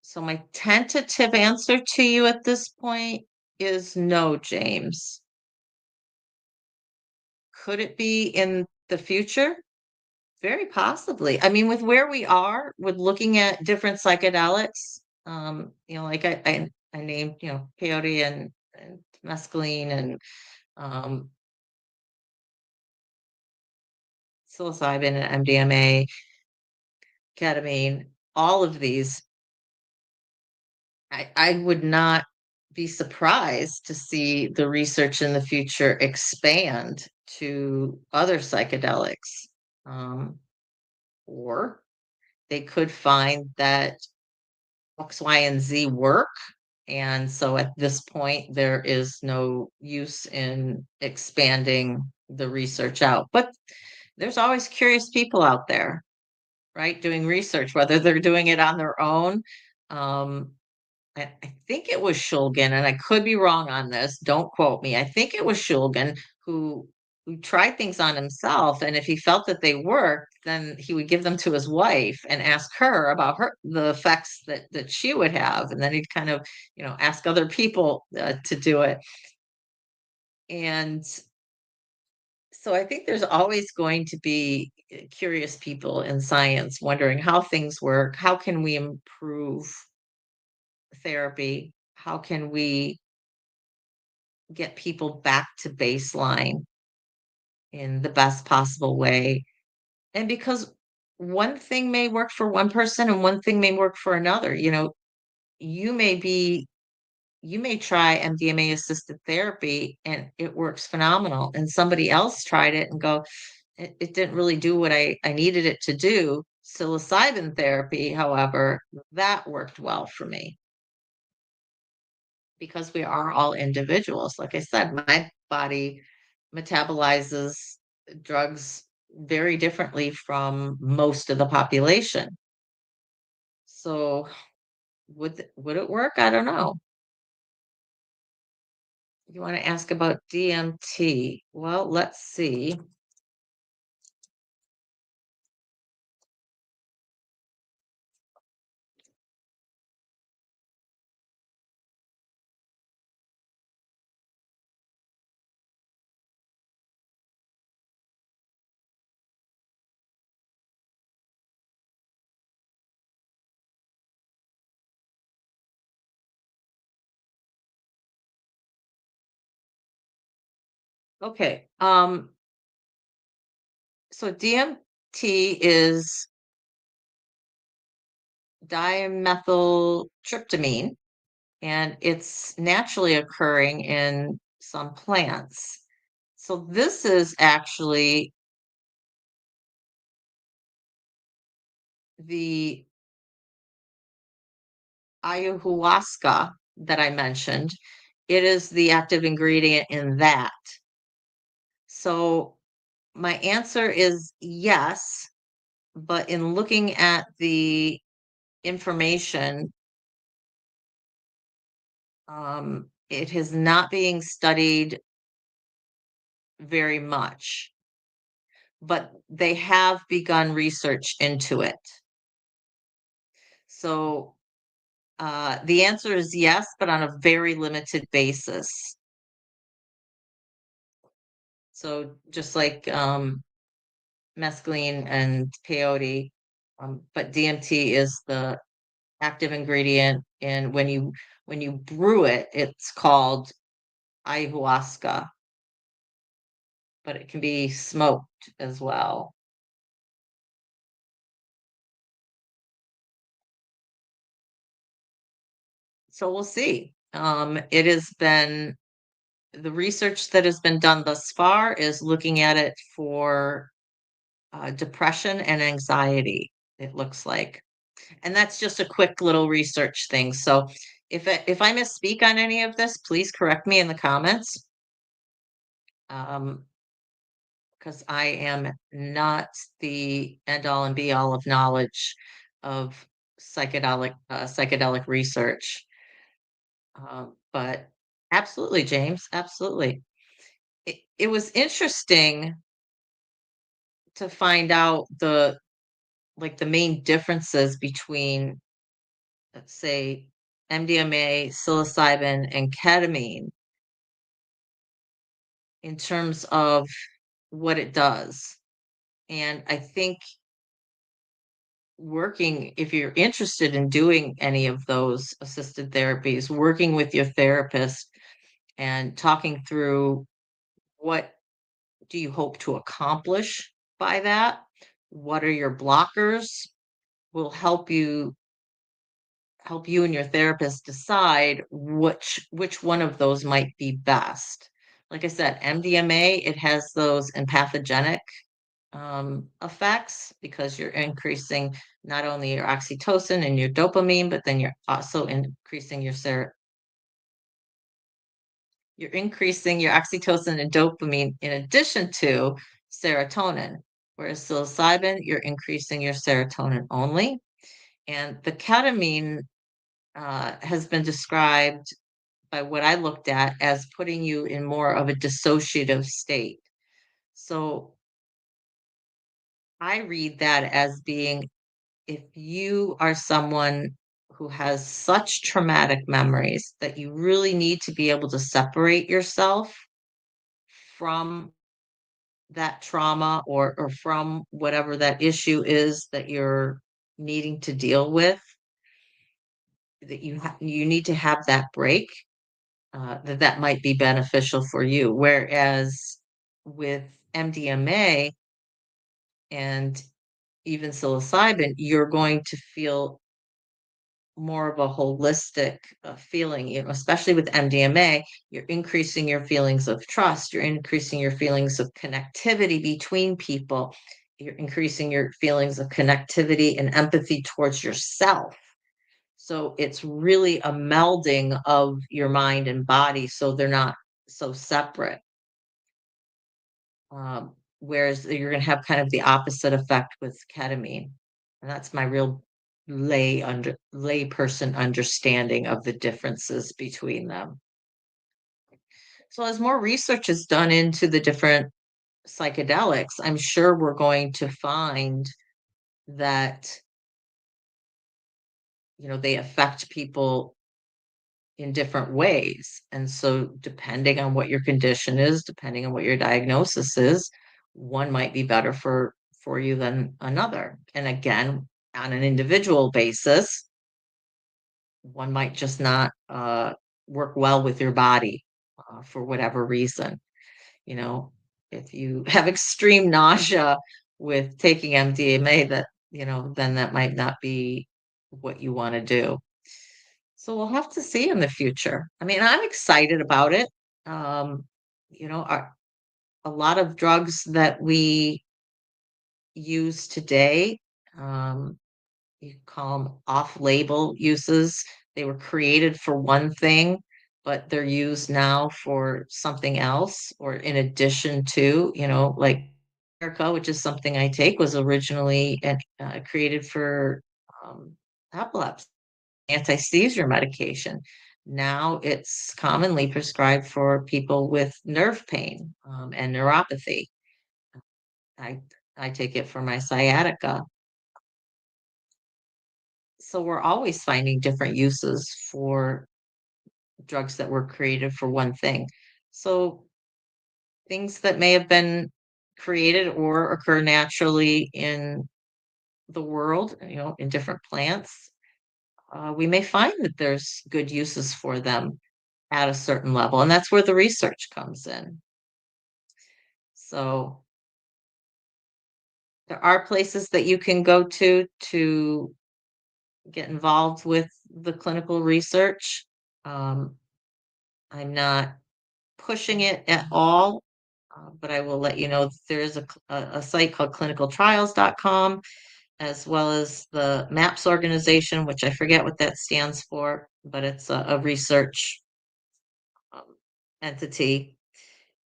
So my tentative answer to you at this point is no, James. Could it be in the future? Very possibly. I mean, with where we are, with looking at different psychedelics, like I named, peyote and mescaline and um, psilocybin and MDMA, ketamine, all of these, I would not be surprised to see the research in the future expand to other psychedelics. Um, or they could find that X, Y, and Z work. And so at this point, there is no use in expanding the research out. But there's always curious people out there, right, doing research, whether they're doing it on their own. Um, I think it was Shulgin, and I could be wrong on this. Don't quote me. I think it was Shulgin who tried things on himself, and if he felt that they worked, then he would give them to his wife and ask her about the effects that she would have, and then he'd kind of ask other people to do it. And so I think there's always going to be curious people in science wondering how things work. How can we improve therapy? How can we get people back to baseline in the best possible way? And because one thing may work for one person and one thing may work for another, you may be you may try MDMA assisted therapy and it works phenomenal, and somebody else tried it and go, it didn't really do what I needed it to do. Psilocybin therapy, however, that worked well for me because we are all individuals. Like I said, my body metabolizes drugs very differently from most of the population. So would it work? I don't know. You want to ask about DMT? Well, let's see. Okay. So DMT is dimethyltryptamine, and it's naturally occurring in some plants. So this is actually the ayahuasca that I mentioned. It is the active ingredient in that. So my answer is yes, but in looking at the information, it is not being studied very much, but they have begun research into it. So the answer is yes, but on a very limited basis. So just like mescaline and peyote, but DMT is the active ingredient, and when you brew it, it's called ayahuasca, but it can be smoked as well. So we'll see. It has been the research that has been done thus far is looking at it for depression and anxiety, it looks like. And that's just a quick little research thing. So if I misspeak on any of this, please correct me in the comments. Because I am not the end all and be all of knowledge of psychedelic research. But absolutely, James, absolutely. It was interesting to find out the main differences between, let's say, MDMA, psilocybin, and ketamine in terms of what it does. And I think if you're interested in doing any of those assisted therapies, working with your therapist and talking through what do you hope to accomplish by that? What are your blockers? Will help you and your therapist decide which one of those might be best. Like I said, MDMA, it has those empathogenic effects because you're increasing not only your oxytocin and your dopamine, but then you're also increasing you're increasing your oxytocin and dopamine in addition to serotonin. Whereas psilocybin, you're increasing your serotonin only. And the ketamine has been described by what I looked at as putting you in more of a dissociative state. So I read that as being if you are someone who has such traumatic memories that you really need to be able to separate yourself from that trauma or from whatever that issue is that you're needing to deal with, that you need to have that break, that might be beneficial for you. Whereas with MDMA and even psilocybin, you're going to feel more of a holistic feeling, especially with MDMA. You're increasing your feelings of trust, you're increasing your feelings of connectivity between people, you're increasing your feelings of connectivity and empathy towards yourself. So it's really a melding of your mind and body so they're not so separate. Whereas you're going to have kind of the opposite effect with ketamine. And that's my real lay person understanding of the differences between them. So as more research is done into the different psychedelics, I'm sure we're going to find that, they affect people in different ways. And so, depending on what your condition is, depending on what your diagnosis is, one might be better for you than another. And again, on an individual basis, one might just not work well with your body for whatever reason. You know, if you have extreme nausea with taking MDMA, then that might not be what you want to do. So we'll have to see in the future. I mean, I'm excited about it. Um, a lot of drugs that we use today, um, you call them off-label uses. They were created for one thing, but they're used now for something else, or in addition to, like Erica, which is something I take, was originally created for epilepsy anti-seizure medication. Now it's commonly prescribed for people with nerve pain and neuropathy. I I take it for my sciatica. So we're always finding different uses for drugs that were created for one thing. So things that may have been created or occur naturally in the world, in different plants, we may find that there's good uses for them at a certain level, and that's where the research comes in. So there are places that you can go to get involved with the clinical research. Um, I'm not pushing it at all, but I will let you know that there is a site called clinicaltrials.com, as well as the MAPS organization, which I forget what that stands for, but it's a research um, entity.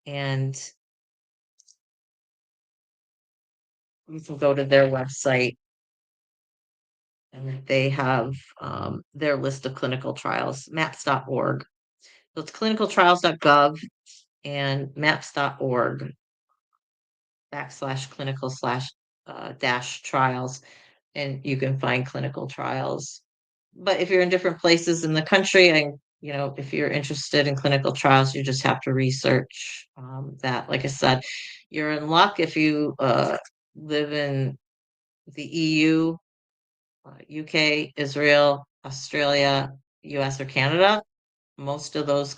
And you can go to their website and they have their list of clinical trials, maps.org. So it's clinicaltrials.gov and maps.org backslash clinical slash dash trials. And you can find clinical trials. But if you're in different places in the country, and if you're interested in clinical trials, you just have to research that. Like I said, you're in luck if you live in the EU, UK, Israel, Australia, US, or Canada. Most of those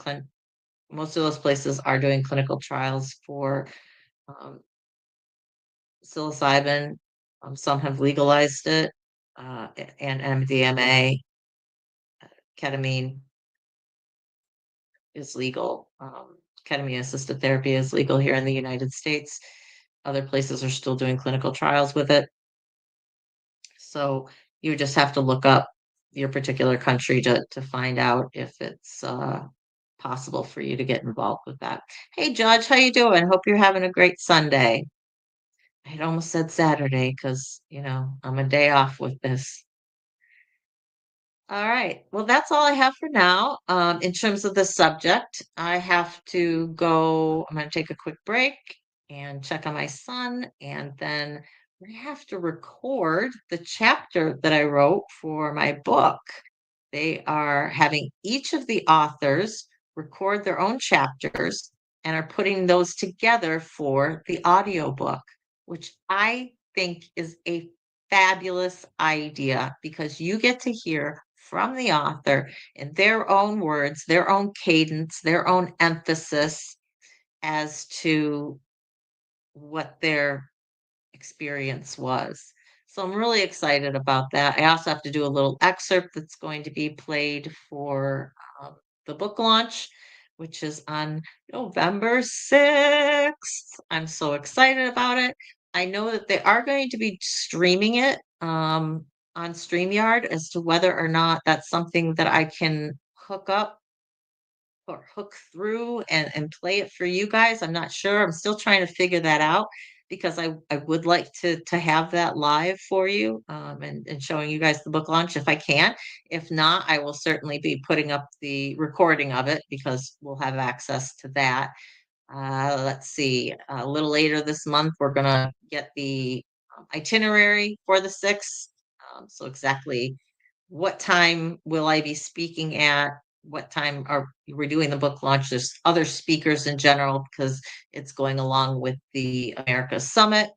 most of those places are doing clinical trials for um, psilocybin. Some have legalized it, and MDMA, ketamine is legal. Ketamine assisted therapy is legal here in the United States. Other places are still doing clinical trials with it. So you just have to look up your particular country to find out if it's possible for you to get involved with that. Hey, Judge, how you doing? Hope you're having a great Sunday. I had almost said Saturday because, I'm a day off with this. All right. Well, that's all I have for now. In terms of the subject, I have to go. I'm going to take a quick break and check on my son, and then we have to record the chapter that I wrote for my book. They are having each of the authors record their own chapters and are putting those together for the audiobook, which I think is a fabulous idea because you get to hear from the author in their own words, their own cadence, their own emphasis as to what their experience was. So I'm really excited about that. I also have to do a little excerpt that's going to be played for the book launch, which is on November 6th. I'm so excited about it. I know that they are going to be streaming it on StreamYard. As to whether or not that's something that I can hook up or hook through and play it for you guys. I'm not sure. I'm still trying to figure that out because I would like to have that live for you and showing you guys the book launch if I can. If not, I will certainly be putting up the recording of it because we'll have access to that. Let's see, a little later this month, we're going to get the itinerary for the 6th. So exactly what time will I be speaking at? What time are we doing the book launch? There's other speakers in general because it's going along with the America Summit,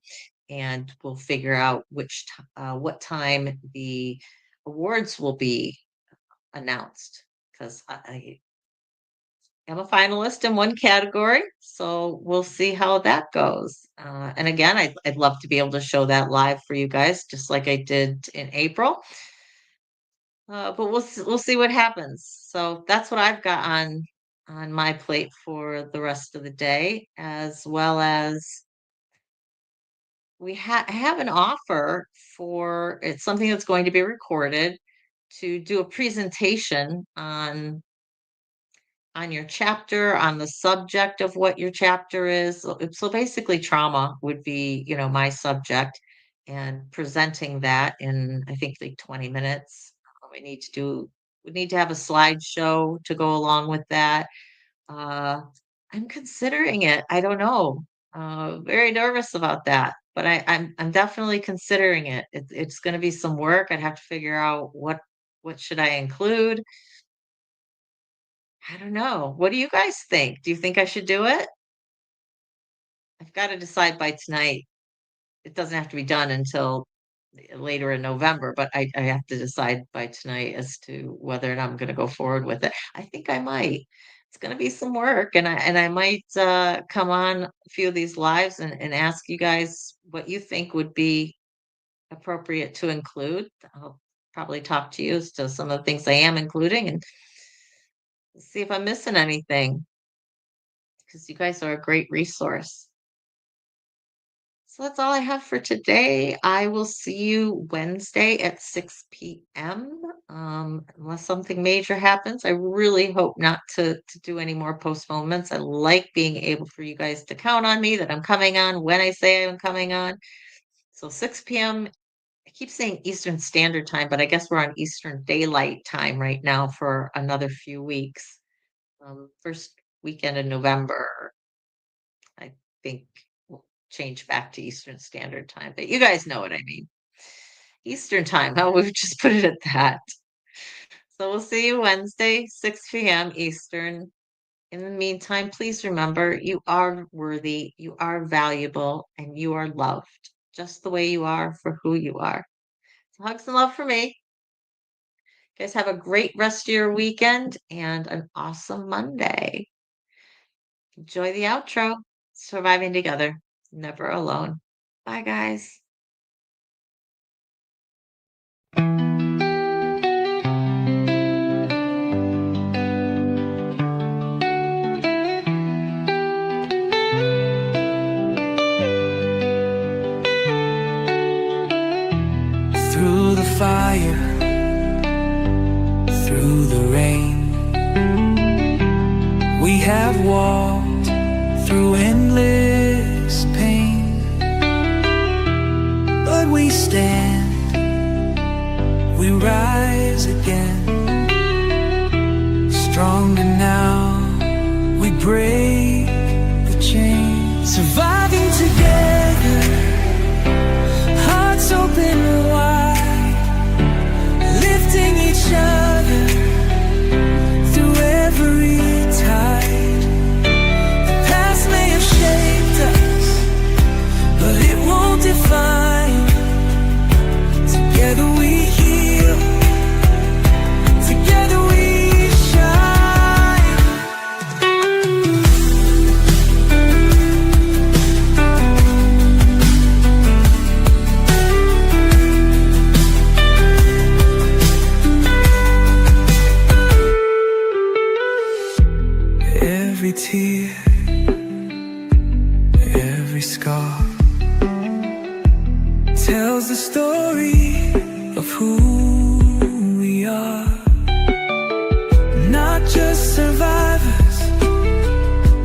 and we'll figure out what time the awards will be announced. Because I am a finalist in one category, so we'll see how that goes. And again, I'd love to be able to show that live for you guys, just like I did in April. But we'll see what happens. So that's what I've got on my plate for the rest of the day, as well as we have an offer for it's something that's going to be recorded to do a presentation on your chapter, on the subject of what your chapter is. So basically, trauma would be, my subject, and presenting that in, I think, like 20 minutes. We need to have a slideshow to go along with that. Uh, I'm considering it. I don't know. Very nervous about that, but I'm definitely considering it. It's going to be some work. I'd have to figure out what should I include. I don't know. What do you guys think? Do you think I should do it? I've got to decide by tonight. It doesn't have to be done until later in November, but I have to decide by tonight as to whether or not I'm going to go forward with it. I think I might. It's going to be some work, and I might come on a few of these lives and ask you guys what you think would be appropriate to include. I'll probably talk to you as to some of the things I am including and see if I'm missing anything, because you guys are a great resource. So that's all I have for today. I will see you Wednesday at 6 p.m. Unless something major happens. I really hope not to do any more postponements. I like being able for you guys to count on me that I'm coming on when I say I'm coming on. So 6 p.m. I keep saying Eastern Standard Time, but I guess we're on Eastern Daylight Time right now for another few weeks. First weekend in November, I think we'll change back to Eastern Standard Time, but you guys know what I mean. Eastern Time, how we've just put it at that. So we'll see you Wednesday, 6 p.m. Eastern. In the meantime, please remember you are worthy, you are valuable, and you are loved just the way you are for who you are. So hugs and love for me. You guys have a great rest of your weekend and an awesome Monday. Enjoy the outro. Surviving together, never alone. Bye, guys. Through the fire, through the rain, we have walked through endless pain, but we stand, we rise again, stronger now, we break the chain, surviving together, hearts open wide, lifting each other through every tide. The past may have shaped us, but it won't define. Together we heal, together we shine. of who we are. Not just survivors,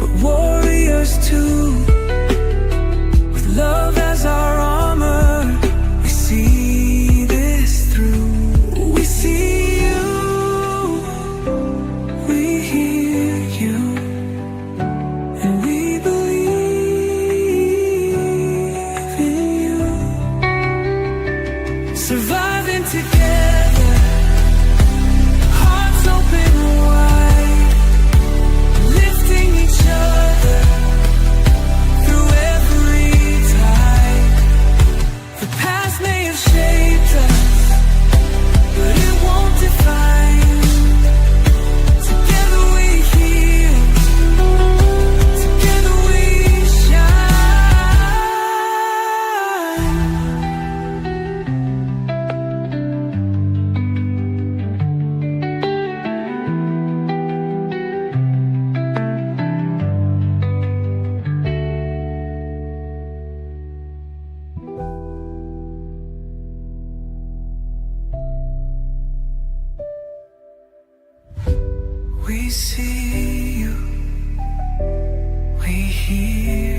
but warriors too. With love as our armor, we see this through. We see you, we hear you, and we believe in you. Surviving together, hearts open wide, lifting each other through every tide. The past may have shaped us, but it won't define. Together we heal, together we shine. We see you, we hear